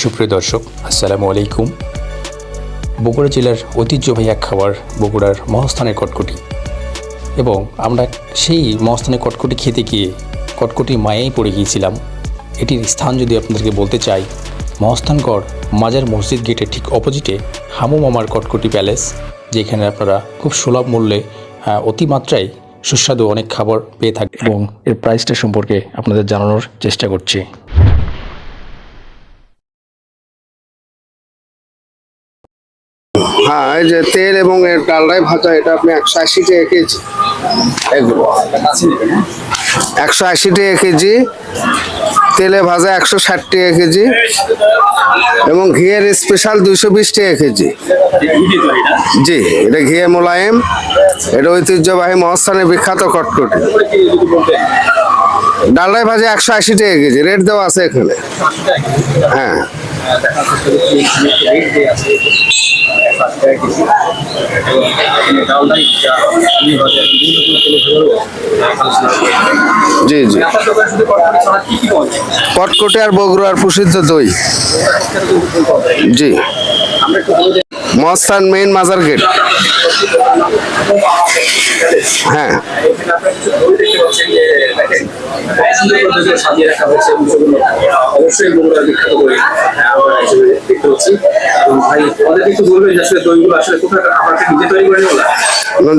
সুপ্রিয় দর্শক, আসসালামু আলাইকুম। বগুড়া জেলার ঐতিহ্যবাহী এক খাবার বগুড়ার মহাস্থানের কটকটি, এবং আমরা সেই মহাস্থানের কটকটি খেতে গিয়ে কটকটি মায়েই পড়ে গিয়েছিলাম। এটির স্থান যদি আপনাদেরকে বলতে চাই, মহাস্থানগড় মাজার মসজিদ গেটের ঠিক অপোজিটে হামু মামার কটকটি প্যালেস, যেখানে আপনারা খুব সুলভ মূল্যে অতিমাত্রায় সুস্বাদু অনেক খাবার পেয়ে থাকবেন, এবং এর প্রাইসটা সম্পর্কে আপনাদের জানানোর চেষ্টা করছি। হ্যাঁ, এই যে তেল এবং এর ডালডাই ভাজা, এটা আপনি 180 টাকা কেজি। এগুলো 180 টাকা কেজি, তেলে ভাজা 160 টাকা কেজি, এবং ঘিয়ের স্পেশাল 220 টাকা কেজি। জি, এটা ঘিয়ে মোলায়েম, এটা ঐতিহ্যবাহী মহাস্থানের বিখ্যাত কটকটি। ডালডাই ভাজা 180 টাকা কেজি, রেট দেওয়া আছে এখানে। হ্যাঁ, জি জি, কটকটি আর বগুড়ার প্রসিদ্ধ দই। জি, মহাস্থান মেইন মাজার গেট। হ্যাঁ,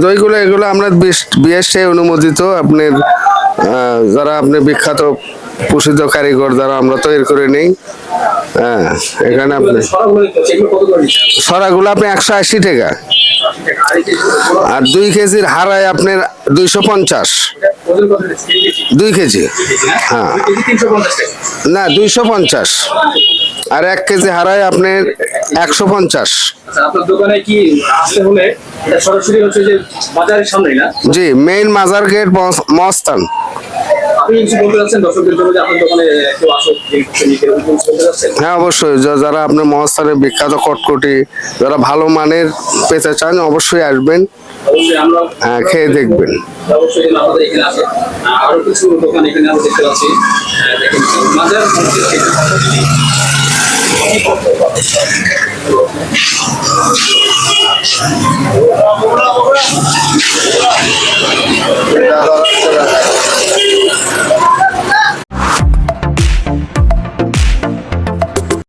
দইগুলো এগুলো আমরা বিএসটি অনুমোদিত, আপনার যারা আপনি বিখ্যাত প্রসিদ্ধ কারিগর দ্বারা আমরা তৈরি করে নেই। হ্যাঁ, এখানে আপনি সরাগুলো আপনি 180 টাকা, আর 2 কেজির হারায় আপনার 250। 2 কেজি, হ্যাঁ না 250, আর 1 কেজি হারায় আপনার 150। আপনার দোকানে কি আসতে হলে এটা সরাসরি হচ্ছে যে বাজারের সামনেই না? জি, মেইন মাজার গেট মহাস্থান। আপনি কিছু বলতে চাচ্ছেন দর্শকদের জন্য যে আপনার দোকানে কেউ আসুক, বলতে চাচ্ছেন? হ্যাঁ, অবশ্যই, যারা আপনার মহাস্থানের বিখ্যাত কটকটি যারা ভালো মানের পেতে চান অবশ্যই আসবেন, অবশ্যই আমরা খেয়ে দেখবেন। অবশ্যই আমাদের এখানে আসে। আরো কিছু দোকান এখানে আমরা দেখতে পাচ্ছি। দেখেন মাজার মসজিদ